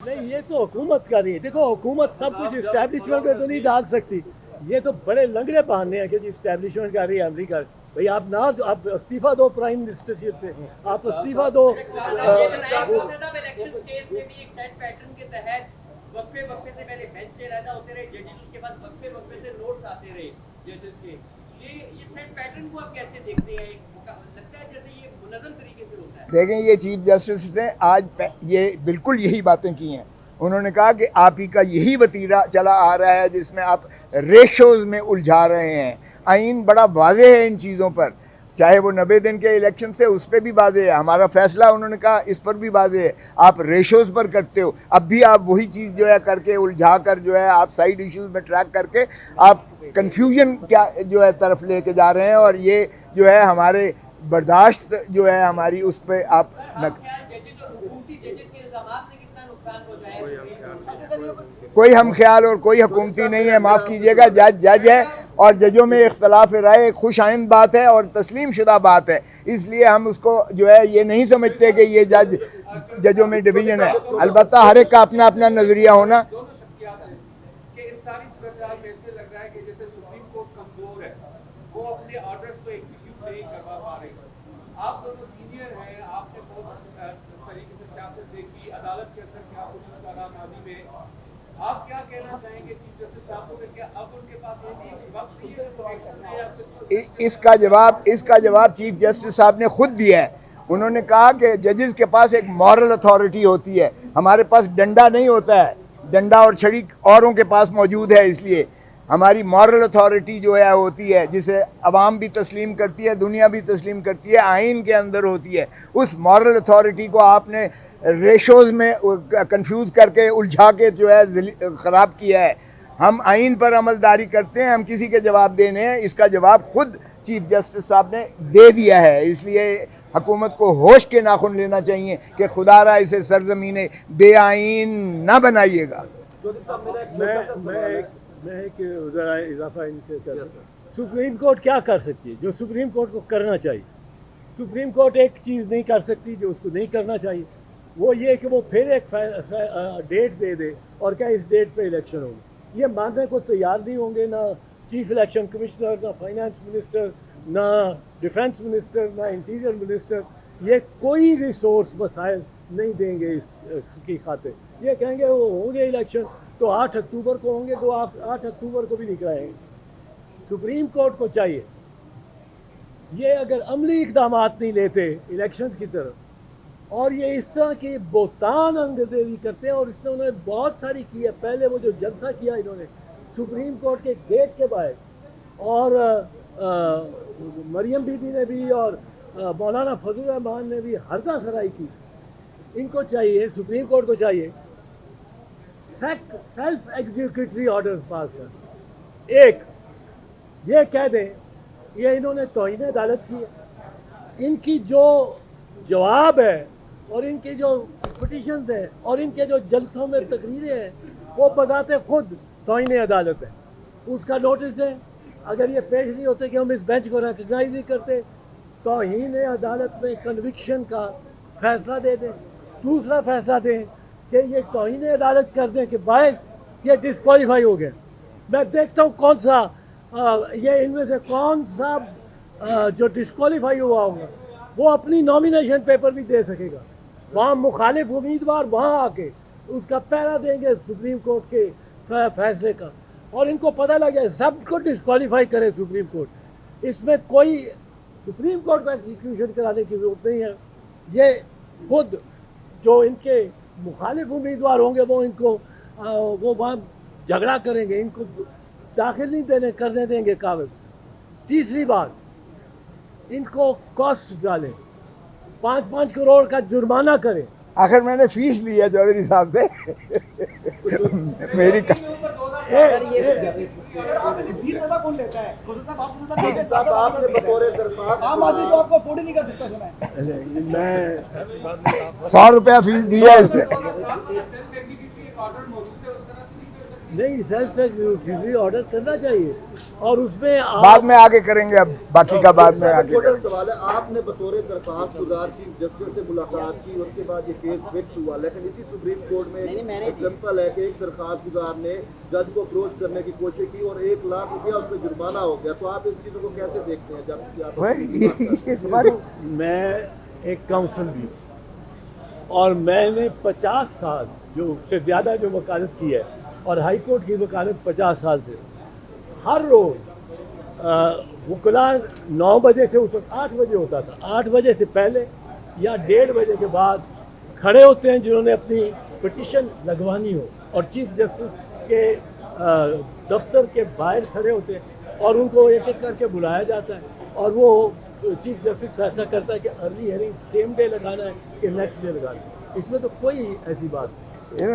नहीं, ये तो हुकूमत का नहीं है। देखो, हुकूमत सब कुछ इस्टेब्लिशमेंट में तो नहीं डाल सकती। ये तो बड़े लंगड़े बहाने हैं कि जी इस्टेब्लिशमेंट कर रही है अमरीका। भाई आप ना, आप इस्तीफा दो प्राइम मिनिस्टरशिप से, आप इस्तीफा दो। वक्फे वक्फे से पहले बेंच से अलग होते रहे जजेस, उसके बाद वक्फे वक्फे से नोट्स आते रहे जजेस के। ये सेट पैटर्न को आप कैसे देखते हैं? लगता है जैसे ये मुनज़्ज़म तरीके से होता है। देखें, ये चीफ जस्टिस ने आज ये बिल्कुल यही बातें की हैं। उन्होंने कहा कि आप ही का यही वतीरा चला आ रहा है जिसमें आप रेशोज़ में उलझा रहे हैं। आइन बड़ा वाज़ेह है इन चीज़ों पर, चाहे वो 90 दिन के इलेक्शन से उस पर भी वाज़ेह है, हमारा फैसला उन्होंने कहा इस पर भी वाज़ेह है। आप रेशोज़ पर करते हो, अब भी आप वही चीज़ जो है करके उलझा कर जो है आप साइड इश्यूज़ में ट्रैक करके आप कन्फ्यूजन क्या जो है तरफ लेके जा रहे हैं। और ये जो है हमारे बर्दाश्त जो है हमारी उस पर आप न कोई हम ख्याल और कोई हुकूमती नहीं है, माफ़ कीजिएगा, जज जज है और जजों में इख्तलाफ राय एक खुश आइंद बात है और तस्लीम शुदा बात है। इसलिए हम उसको जो है ये नहीं समझते कि ये जजों में डिवीज़न है। अलबत्ता हर एक का अपना अपना नज़रिया होना। आप दोनों सीनियर हैं, आपने बहुत तरीके से सियासत देखी, अदालत के अंदर क्या कुछ कारनामी में आप क्या कहना चाहेंगे चीफ जस्टिस साहब को? क्या अब उनके पास ये वक्त नहीं है? इसका जवाब चीफ जस्टिस साहब ने खुद दिया है। उन्होंने कहा कि जजेस के पास एक मॉरल अथॉरिटी होती है, हमारे पास डंडा नहीं होता है, डंडा और छड़ी औरों के पास मौजूद है। इसलिए हमारी मॉरल अथॉरिटी जो है होती है जिसे अवाम भी तस्लीम करती है, दुनिया भी तस्लीम करती है, आइन के अंदर होती है। उस मॉरल अथॉरिटी को आपने रेशोज़ में कंफ्यूज करके उलझा के जो है ख़राब किया है। हम आइन पर अमलदारी करते हैं, हम किसी के जवाब देने हैं। इसका जवाब खुद चीफ जस्टिस साहब ने दे दिया है। इसलिए हुकूमत को होश के नाखुन लेना चाहिए कि खुदारा इसे सरजमीन बेआइन ना बनाइएगा। मैं एक ज़रा इजाफा इनके कर, सुप्रीम कोर्ट क्या कर सकती है जो सुप्रीम कोर्ट को करना चाहिए? सुप्रीम कोर्ट एक चीज़ नहीं कर सकती जो उसको नहीं करना चाहिए, वो ये कि वो फिर एक डेट दे दे और क्या इस डेट पे इलेक्शन होंगे। ये मानने को तैयार नहीं होंगे, ना चीफ इलेक्शन कमिश्नर, ना फाइनेंस मिनिस्टर, ना डिफेंस मिनिस्टर, ना इंटीरियर मिनिस्टर। ये कोई रिसोर्स वसाइल नहीं देंगे इसकी खातिर। ये कहेंगे वो होंगे इलेक्शन तो 8 अक्टूबर को होंगे, तो आप 8 अक्टूबर को भी नहीं कराएंगे। सुप्रीम कोर्ट को चाहिए ये अगर अमली इकदाम नहीं लेते इलेक्शन की तरफ और ये इस तरह की बोतान अंगरेजी करते हैं, और इसने उन्होंने बहुत सारी की है। पहले वो जो जलसा किया इन्होंने सुप्रीम कोर्ट के गेट के बाहर, और मरियम बीबी ने भी और मौलाना फजल रहमान ने भी हरदा सराई की। इनको चाहिए, सुप्रीम कोर्ट को चाहिए सेल्फ एग्जीक्यूटरी ऑर्डर्स पास कर। एक ये कह दें ये इन्होंने तौहीन अदालत की है, इनकी जो जवाब है और इनके जो पिटीशंस हैं और इनके जो जलसों में तकरीरें हैं वो बताते खुद तौहीन अदालत है। उसका नोटिस दें। अगर ये पेश नहीं होते कि हम इस बेंच को रिकग्नाइज नहीं करते, तौहीन अदालत में कन्विक्शन का फैसला दे दें। दूसरा फैसला दें कि ये तौहीन अदालत कर दें कि बायस ये डिस्क्वालीफाई हो गया। मैं देखता हूँ कौन सा ये इनमें से कौन सा जो डिस्क्वालीफाई हुआ होगा वो अपनी नॉमिनेशन पेपर भी दे सकेगा। वहाँ मुखालिफ उम्मीदवार वहाँ आके उसका पहरा देंगे सुप्रीम कोर्ट के फैसले का, और इनको पता लग जाए सबको डिस्क्वालीफाई करे सुप्रीम कोर्ट। इसमें कोई सुप्रीम कोर्ट का एग्जीक्यूशन कराने की जरूरत नहीं है। ये खुद जो इनके मुखालिफ उम्मीदवार होंगे वो इनको वो वहाँ झगड़ा करेंगे, इनको दाखिल नहीं करने देंगे कागज। तीसरी बात, इनको कॉस्ट डालें, 5-5 करोड़ का जुर्माना करें। आखिर मैंने फीस ली है चौधरी साहब से मेरी कौन लेता है? आम आदमी तो आपको अफोर्ड ही नहीं कर सकता। सुना मैं 100 रुपया फीस दी है इसमें। नहीं, सेल्फ एग्जीक्यूटिव ऑर्डर करना चाहिए और उसमें बाद में आगे करेंगे, अब बाकी का बाद में आगे छोटा करेंगे। सवाल है, आपने बतौर दरखास्त गुजार चीफ जस्टिस से मुलाकात की, उसके बाद ये केस फिक्स हुआ, लेकिन इसी सुप्रीम कोर्ट में एग्जाम्पल है कि एक दरखास्त गुजार ने जज को अप्रोच करने की कोशिश की और 1 लाख रुपया उस पर जुर्माना हो गया। तो आप इस चीज़ों को कैसे देखते हैं जब ये हमारे मैं एक काउंसिल भी हूँ और मैंने 50 साल जो उससे ज़्यादा जो वकालत की है और हाई कोर्ट की वकालत 50 साल से, हर रोज़ वकला 9 बजे से उस वक्त 8 बजे होता था, 8 बजे से पहले या 1:30 बजे के बाद खड़े होते हैं जिन्होंने अपनी पिटीशन लगवानी हो और चीफ जस्टिस के दफ्तर के बाहर खड़े होते हैं और उनको एक एक करके बुलाया जाता है और वो चीफ जस्टिस फैसला करता है कि अर्ली हियरिंग सेम डे लगाना है कि नेक्स्ट डे लगाना है। इसमें तो कोई ऐसी बात नहीं।